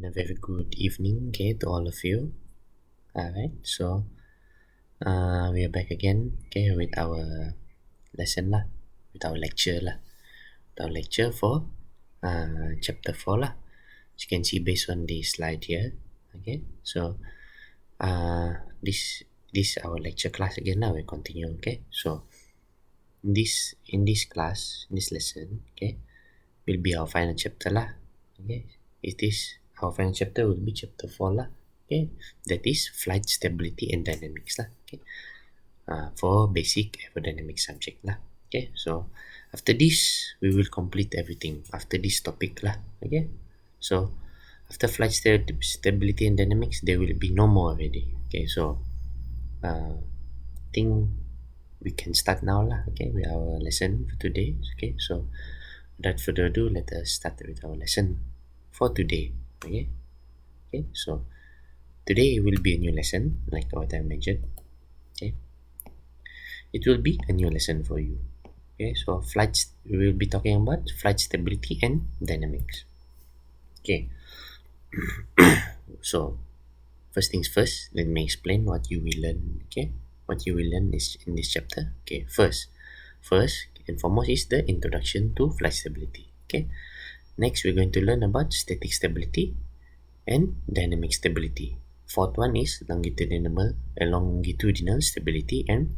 and a very good evening, to all of you. Alright, so we are back again, with our lesson lah, with our lecture lah, with our lecture for chapter 4 lah. As you can see based on the slide here. Okay, so this our lecture class again now. We continue. Okay, so in this class, in this lesson, will be our final chapter lah. Okay, our final chapter will be chapter 4 lah. Okay, that is flight stability and dynamics lah. Okay, for basic aerodynamics subject lah. Okay, so after this we will complete everything after this topic lah. Okay, so after flight stability and dynamics there will be no more already. Okay, so I think we can start now lah. Okay, with our lesson for today. Okay, so without further ado, let us start with our lesson for today. Okay, so today will be a new lesson, like what I mentioned. Okay, it will be a new lesson for you. Okay, so we will be talking about flight stability and dynamics. Okay, so first things first, let me explain what you will learn. Okay, what you will learn is in this chapter. Okay, first and foremost is the introduction to flight stability. Okay, next we're going to learn about static stability and dynamic stability. Fourth one is longitudinal stability, and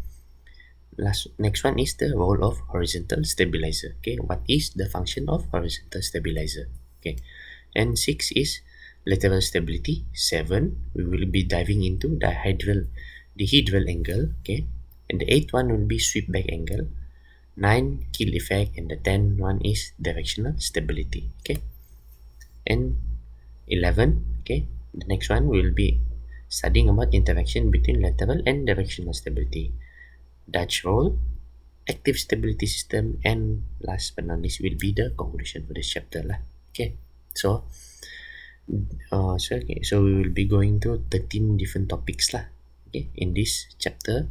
next one is the role of horizontal stabilizer. Okay, what is the function of horizontal stabilizer? Okay, and 6 is lateral stability. 7, we will be diving into the dihedral angle. Okay, and the 8th one will be sweep back angle. 9, kill effect, and the 10th one is directional stability. Okay, and 11, okay, the next one will be studying about interaction between lateral and directional stability, Dutch roll, active stability system, and last but not least will be the conclusion for this chapter lah. Okay, so we will be going to 13 different topics lah. Okay, in this chapter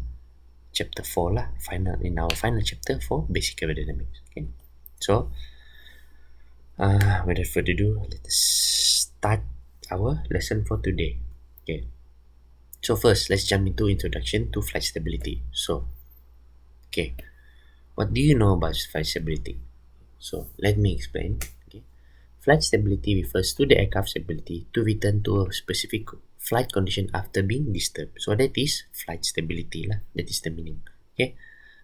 4 lah, in our final chapter for basic aerodynamics. Okay, so without further ado, let us start our lesson for today. Okay, so first let's jump into introduction to flight stability. So okay, what do you know about flight stability? So let me explain. Okay, flight stability refers to the aircraft's ability to return to a specific flight condition after being disturbed. So that is flight stability lah. That is the meaning. Okay,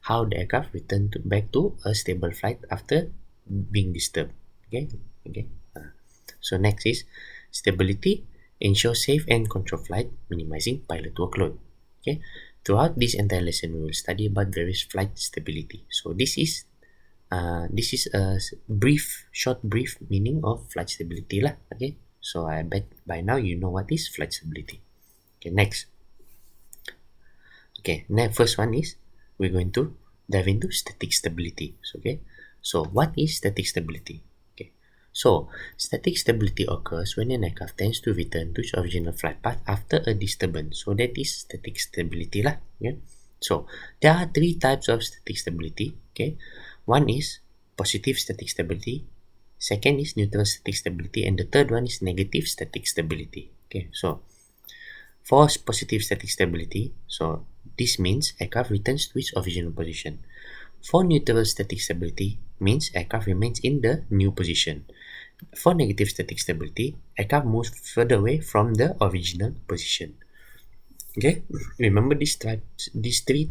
how the aircraft return back to a stable flight after being disturbed. Okay. So next is stability. Ensure safe and controlled flight, minimizing pilot workload. Okay, throughout this entire lesson we will study about various flight stability. So this is a short brief meaning of flight stability lah. Okay, so I bet by now you know what is flight stability. Okay, next. Okay, first one is we're going to dive into static stability. So what is static stability? Okay, so static stability occurs when an aircraft tends to return to its original flight path after a disturbance. So that is static stability lah. Okay, so there are 3 types of static stability. Okay, one is positive static stability, second is neutral static stability, and the third one is negative static stability. Okay, so for positive static stability, so this means aircraft returns to its original position. For neutral static stability means aircraft remains in the new position. For negative static stability, aircraft moves further away from the original position. Okay, remember these 3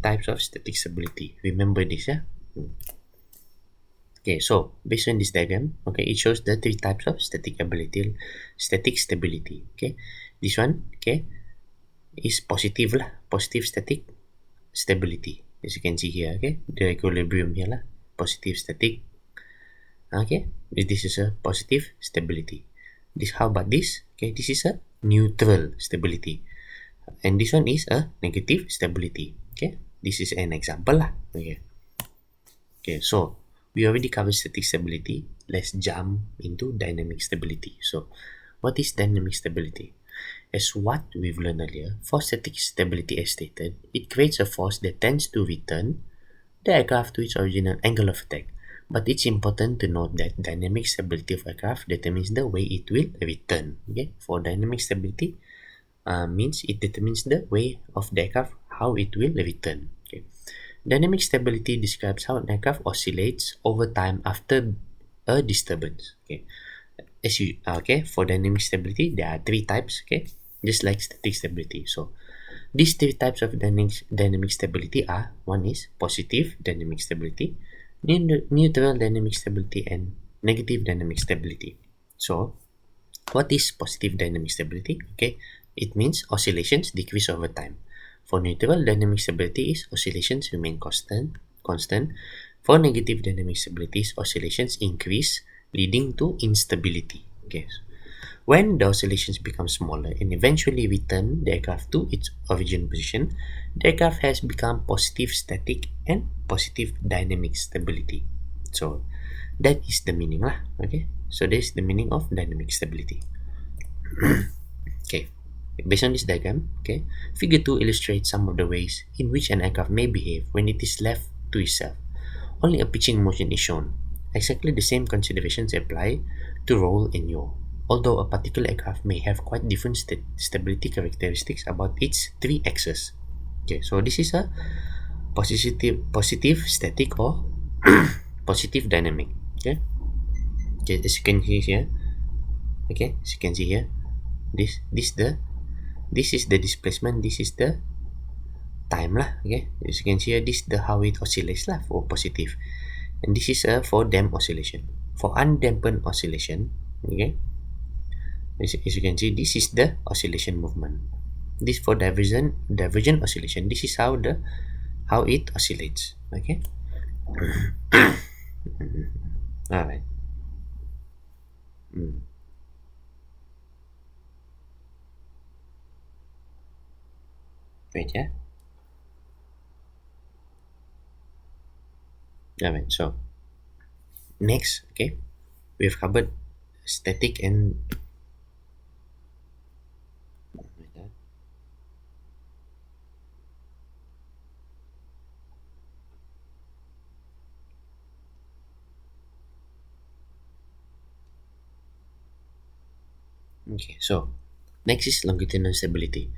types of static stability. Remember this, yeah. Okay, so based on this diagram, okay, it shows the 3 types of static stability. Okay, this one, okay, is positive lah, positive static stability, as you can see here. Okay, the equilibrium here lah, positive static. Okay, this is a positive stability. How about this? Okay, this is a neutral stability, and this one is a negative stability. Okay, this is an example lah. Okay, so we already covered static stability. Let's jump into dynamic stability. So what is dynamic stability? As what we've learned earlier, for static stability as stated, it creates a force that tends to return the aircraft to its original angle of attack But it's important to note that dynamic stability of aircraft determines the way it will return. Okay, for dynamic stability means it determines the way of the aircraft how it will return. Okay, dynamic stability describes how an aircraft oscillates over time after a disturbance. Okay, for dynamic stability there are three types. Okay, just like static stability. So these three types of dynamic stability are: one is positive dynamic stability, neutral dynamic stability, and negative dynamic stability. So, what is positive dynamic stability? Okay, it means oscillations decrease over time. For neutral dynamic stability is oscillations remain constant. For negative dynamic stability is oscillations increase, leading to instability. Okay, when the oscillations become smaller and eventually return the aircraft to its original position, the aircraft has become positive static and positive dynamic stability. So that is the meaning lah. Okay. So that is the meaning of dynamic stability. Okay. Based on this diagram, okay, figure 2 illustrates some of the ways in which an aircraft may behave when it is left to itself. Only a pitching motion is shown. Exactly the same considerations apply to roll and yaw, although a particular aircraft may have quite different stability characteristics about its three axes. Okay, so this is a positive static or positive dynamic. Okay, okay, as you can see here. Okay, as you can see here, this is the displacement. This is the time lah. Okay, as you can see here, this is the how it oscillates lah for positive. And this is for damped oscillation. For undampened oscillation, okay, as you can see, this is the oscillation movement. This for divergent oscillation. This is how it oscillates. Okay. All right. Wait, yeah. All right. So next, okay, we've covered static and okay. So next is longitudinal stability.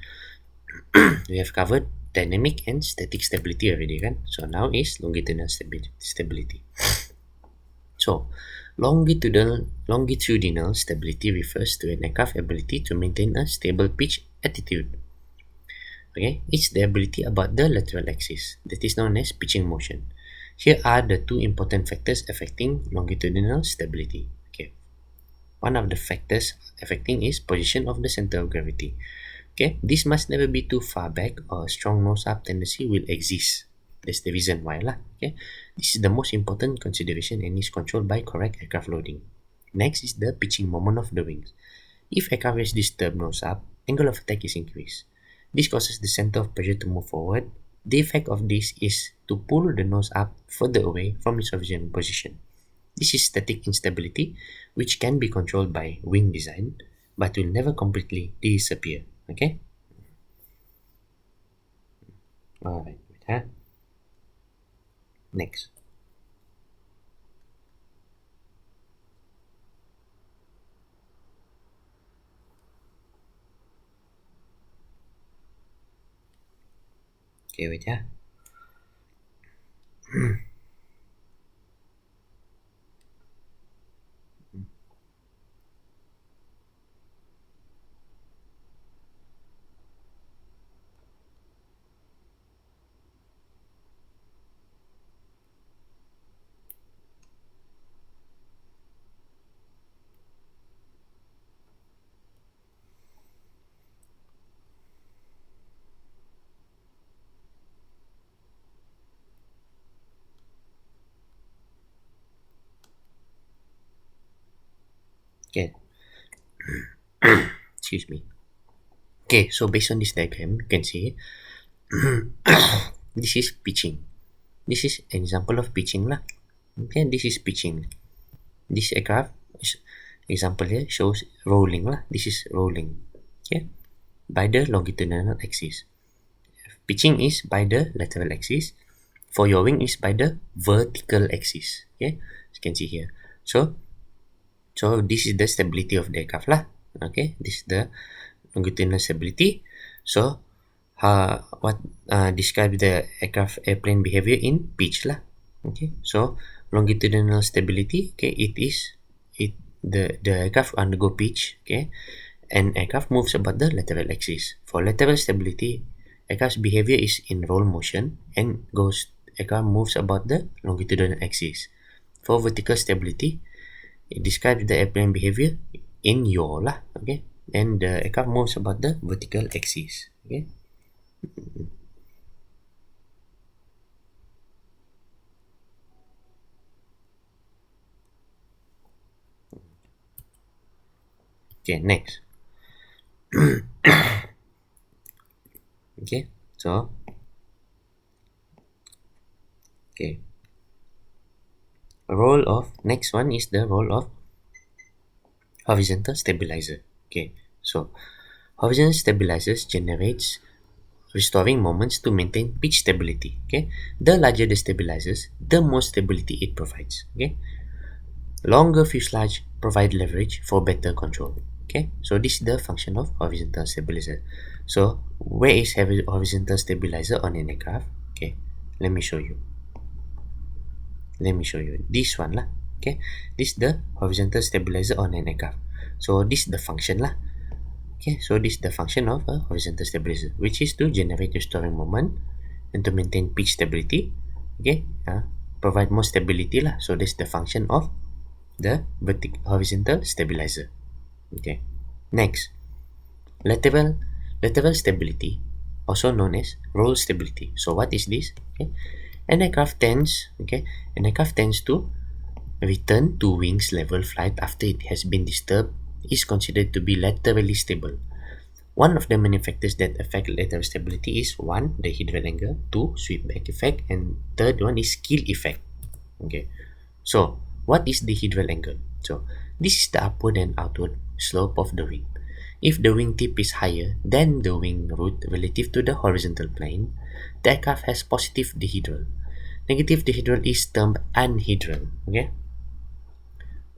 We have covered dynamic and static stability already, kan? So now is longitudinal stability. So longitudinal stability refers to an aircraft ability to maintain a stable pitch attitude. Okay, it's the ability about the lateral axis that is known as pitching motion. Here are the two important factors affecting longitudinal stability. Okay, one of the factors affecting is position of the center of gravity. Okay, this must never be too far back or a strong nose-up tendency will exist. That's the reason why lah. Okay, this is the most important consideration and is controlled by correct aircraft loading. Next is the pitching moment of the wings. If aircraft is disturbed nose-up, angle of attack is increased. This causes the center of pressure to move forward. The effect of this is to pull the nose up further away from its original position. This is static instability, which can be controlled by wing design, but will never completely disappear. Okay? Alright, next. Okay, wait, yeah. Okay. Excuse me. Okay, so based on this diagram, you can see this is pitching. This is an example of pitching lah. Okay, this is pitching. This aircraft example here shows rolling lah. This is rolling. Okay, by the longitudinal axis. Pitching is by the lateral axis. For your wing is by the vertical axis. Okay, you can see here. So this is the stability of the aircraft lah. Okay, this is the longitudinal stability. So what describe the airplane behavior in pitch lah. Okay, so longitudinal stability, okay, the aircraft undergo pitch, okay, and aircraft moves about the lateral axis. For lateral stability, aircraft's behavior is in roll motion and aircraft moves about the longitudinal axis. For vertical stability, it describes the airplane behavior in yaw lah, okay, and the aircraft moves about the vertical axis. Okay. Okay, next. Okay, so okay, next one is the role of horizontal stabilizer. Okay, so horizontal stabilizers generates restoring moments to maintain pitch stability. Okay, the larger the stabilizers, the more stability it provides. Okay, longer fuselage provide leverage for better control. Okay, so this is the function of horizontal stabilizer. So where is horizontal stabilizer on an aircraft? Okay, let me show you this one lah. Okay, this is the horizontal stabilizer on an aircraft. So this is the function lah. Okay, so this is the function of a horizontal stabilizer, which is to generate restoring moment and to maintain pitch stability. Okay, provide more stability lah. So this is the function of the horizontal stabilizer. Okay, next, lateral stability, also known as roll stability. So what is this? Okay, an aircraft tends to return to wings level flight after it has been disturbed is considered to be laterally stable. One of the many factors that affect lateral stability is 1. Dihedral angle, 2. Sweep back effect, and third one is keel effect. Okay, so what is dihedral angle? So this is the upward and outward slope of the wing. If the wing tip is higher than the wing root relative to the horizontal plane, the aircraft has positive dihedral. Negative dihedral is termed anhedral. Okay,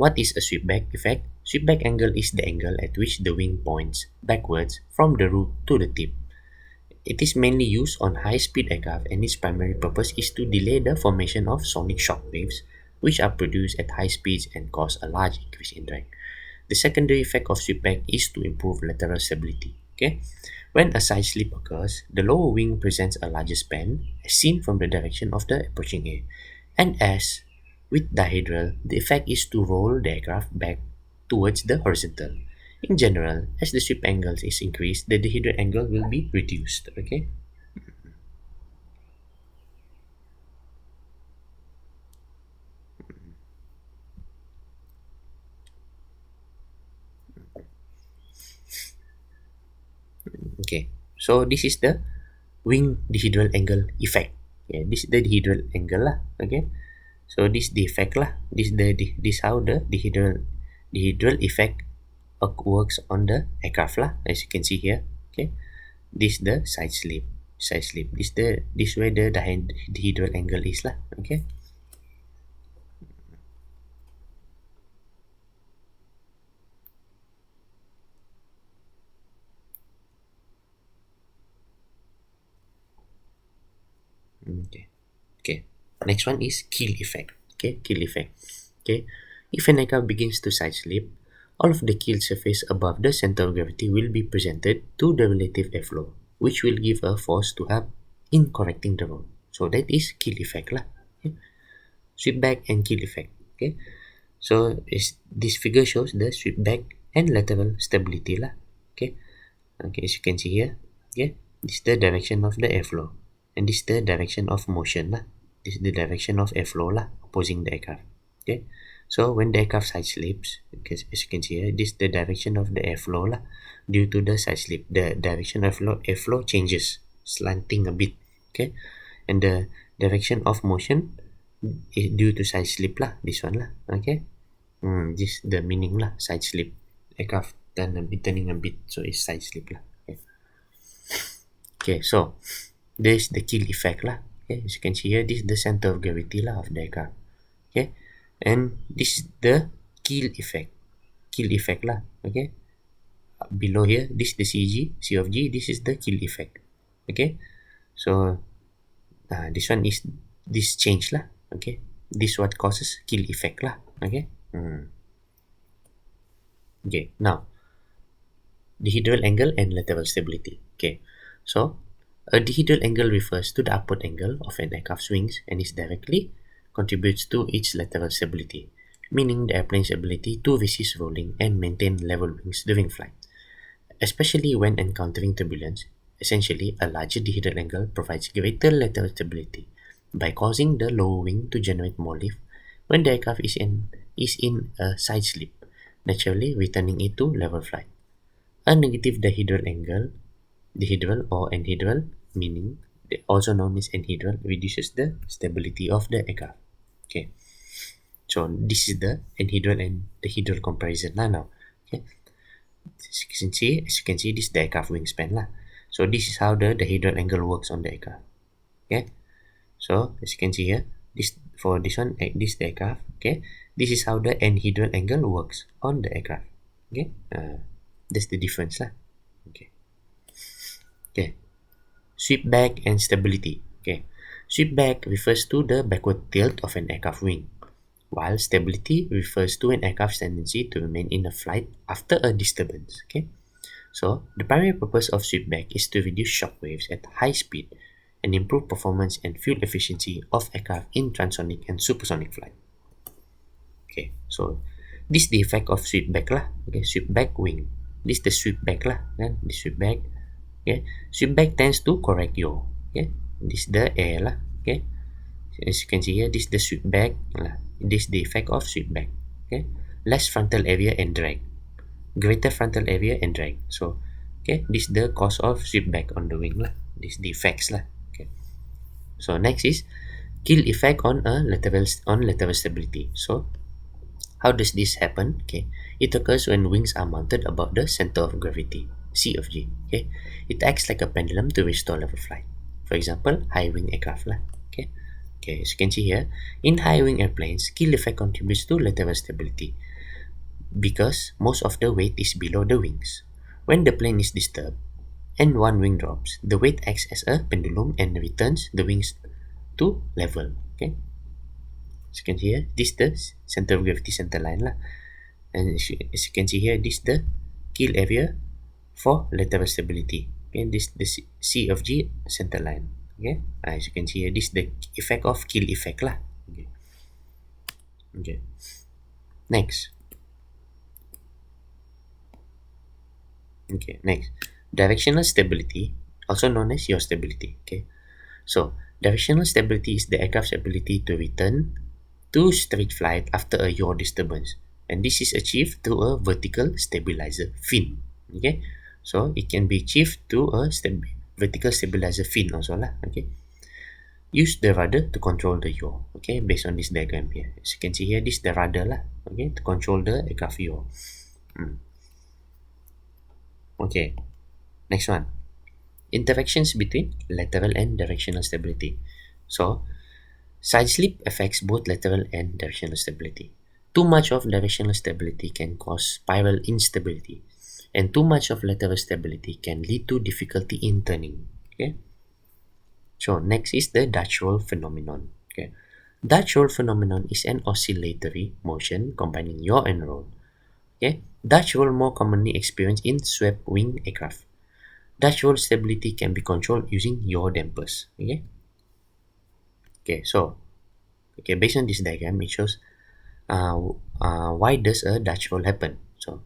what is a sweepback effect? Sweepback angle is the angle at which the wing points backwards from the root to the tip. It is mainly used on high-speed aircraft, and its primary purpose is to delay the formation of sonic shock waves, which are produced at high speeds and cause a large increase in drag. The secondary effect of sweepback is to improve lateral stability. Okay, when a side slip occurs, the lower wing presents a larger span, as seen from the direction of the approaching air, and as with dihedral, the effect is to roll the aircraft back towards the horizontal. In general, as the sweep angle is increased, the dihedral angle will be reduced. Okay. Okay. So this is the wing dihedral angle effect. Yeah, this is the dihedral angle lah. Okay. So this the effect lah. This how the dihedral effect works on the aircraft lah, as you can see here. Okay, this the side slip. This where the dihedral angle is lah. Okay. Okay. Next one is keel effect. Okay, if an aircraft begins to side slip, all of the keel surface above the center of gravity will be presented to the relative airflow, which will give a force to help in correcting the roll. So that is keel effect lah. Okay. Sweep back and keel effect. Okay. So this figure shows the sweep back and lateral stability lah. Okay. Okay, as you can see here. Okay. This is the direction of the airflow, and this is the direction of motion lah. This is the direction of airflow lah, opposing the aircraft. Okay, so when the aircraft side slips, okay, as you can see here, this is the direction of the airflow lah. Due to the side slip, the direction of airflow changes, slanting a bit. Okay, and the direction of motion is due to side slip lah. This one lah. Okay, this the meaning lah. Side slip, aircraft turning a bit, so it's side slip lah. Okay, okay, so this is the keel effect lah. Okay, as you can see here, this is the center of gravity lah of the aircraft. Okay, and this is the kill effect lah. Okay, below here this is the C of G, this is the kill effect. Okay, so this one is this change lah. Okay, this what causes kill effect lah. Okay. Okay, now dihedral angle and lateral stability. Okay, so a dihedral angle refers to the upward angle of an aircraft's wings and is directly contributes to its lateral stability, meaning the airplane's ability to resist rolling and maintain level wings during flight, especially when encountering turbulence. Essentially, a larger dihedral angle provides greater lateral stability by causing the lower wing to generate more lift when the aircraft is in a side slip, naturally returning it to level flight. A negative dihedral or anhedral, meaning also known as anhedral, reduces the stability of the aircraft. Okay, so this is the anhedral and dihedral comparison now. Okay, as you can see, this is the aircraft wingspan lah. So this is how the dihedral angle works on the aircraft. Okay, so as you can see here, this for this one, this the aircraft. Okay, this is how the anhedral angle works on the aircraft. Okay, that's the difference lah. Okay. Okay. Sweep back and stability. Okay. Sweep back refers to the backward tilt of an aircraft wing, while stability refers to an aircraft's tendency to remain in a flight after a disturbance. Okay. So the primary purpose of sweep back is to reduce shock waves at high speed and improve performance and fuel efficiency of aircraft in transonic and supersonic flight. Okay, so this is the effect of sweep back lah. Okay, sweep back wing. This is the sweep back lah. Kan? The sweep back. Okay, sweep back tends to correct yaw. Okay, this is the air lah. Okay, as you can see here, this is the sweep back lah. This is the effect of sweep back. Okay, less frontal area and drag, greater frontal area and drag. So, okay, this is the cause of sweep back on the wing lah. This is the effects lah. Okay, so next is kill effect on lateral stability. So, how does this happen? Okay, it occurs when wings are mounted above the center of gravity, C of G. Okay, it acts like a pendulum to restore level flight. For example, high wing aircraft lah. Okay, as you can see here, in high wing airplanes, kill effect contributes to lateral stability because most of the weight is below the wings. When the plane is disturbed and one wing drops, the weight acts as a pendulum and returns the wings to level. Okay. As you can see here, this is the center of gravity center line lah. And as you can see here, this is the kill area for lateral stability. Okay, this is the C of G center line. Okay, as you can see here, this is the effect of kill effect lah. Okay. Okay. Next. Okay, next. Directional stability, also known as yaw stability. Okay, so directional stability is the aircraft's ability to return to straight flight after a yaw disturbance, and this is achieved through a vertical stabilizer fin. Okay, so it can be achieved through a vertical stabilizer fin also lah. Okay, use the rudder to control the yaw. Okay, based on this diagram here, as you can see here, this is the rudder lah. Okay, to control the aircraft yaw. Okay, next one, interactions between lateral and directional stability. So side slip affects both lateral and directional stability. Too much of directional stability can cause spiral instability, and too much of lateral stability can lead to difficulty in turning. Okay. So next is the Dutch roll phenomenon. Okay. Dutch roll phenomenon is an oscillatory motion combining yaw and roll. Okay. Dutch roll more commonly experienced in swept wing aircraft. Dutch roll stability can be controlled using yaw dampers. Okay. Okay, so based on this diagram, it shows why does a Dutch roll happen. So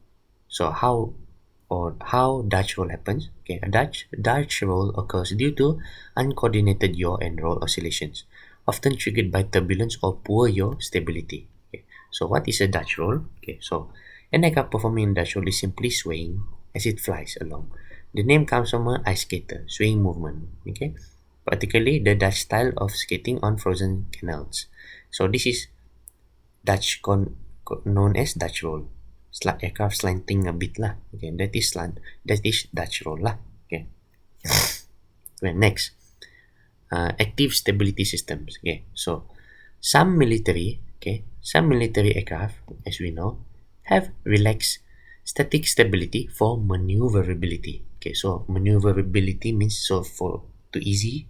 how Dutch roll happens. Okay, a Dutch roll occurs due to uncoordinated yaw and roll oscillations, often triggered by turbulence or poor yaw stability. Okay, so what is a Dutch roll? Okay, so an aircraft performing a Dutch roll is simply swaying as it flies along. The name comes from an ice skater swaying movement. Okay, particularly the Dutch style of skating on frozen canals. So this is Dutch known as Dutch roll. Aircraft slanting a bit lah. Okay, that is Dutch roll lah. Okay. Well, next, active stability systems. Okay, so some military some military aircraft, as we know, have relaxed static stability for maneuverability. Okay, so maneuverability means so for to easier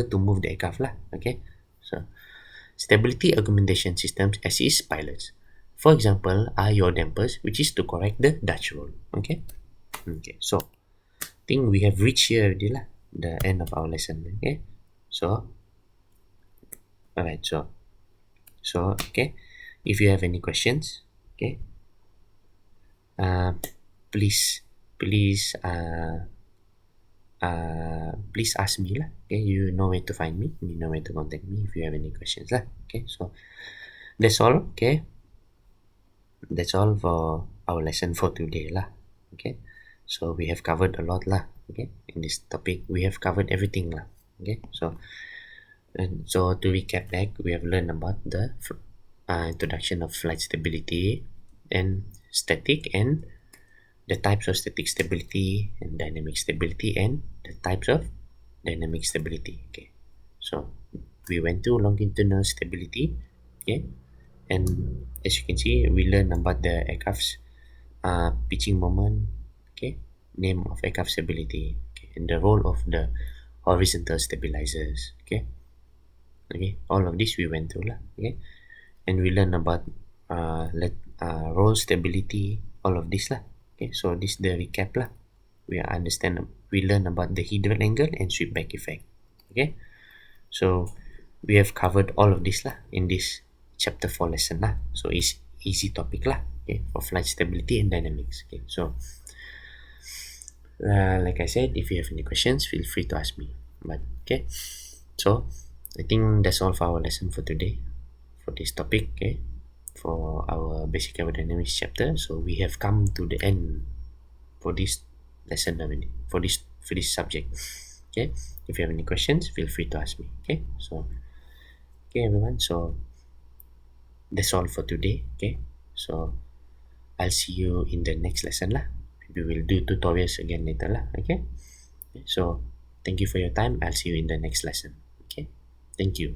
to move the aircraft lah. Okay, so stability augmentation systems assist pilots. For example, are yaw dampers, which is to correct the Dutch roll. Okay, so think we have reached here already lah, the end of our lesson. Okay, so alright, so okay, if you have any questions, okay, uh, please please please ask me lah. Okay, you know where to find me, you know where to contact me if you have any questions lah. Okay, so that's all. Okay, that's all for our lesson for today lah. Okay, so we have covered a lot lah. Okay, in this topic we have covered everything lah. Okay, so to recap back, we have learned about the introduction of flight stability and static, and the types of static stability and dynamic stability, and the types of dynamic stability. Okay, so we went to longitudinal stability. Okay, and as you can see, we learned about the aircraft's pitching moment. Okay, name of aircraft stability. Okay, and the role of the horizontal stabilizers. Okay, all of this we went through lah. Okay, and we learn about roll stability, all of this lah. Okay, so this is the recap lah. We learn about the hydral angle and sweep back effect. Okay, so we have covered all of this lah in this chapter 4 lesson lah. So it's easy topic lah. Okay, for flight stability and dynamics. Okay, so like I said, if you have any questions, feel free to ask me. But okay, so I think that's all for our lesson for today, for this topic. Okay, for our basic aerodynamics chapter. So we have come to the end for this lesson already, for this subject. Okay, if you have any questions, feel free to ask me. Okay, so okay everyone, so that's all for today. Okay, so I'll see you in the next lesson lah. Maybe we'll do tutorials again later lah. Okay, so thank you for your time. I'll see you in the next lesson. Okay, thank you.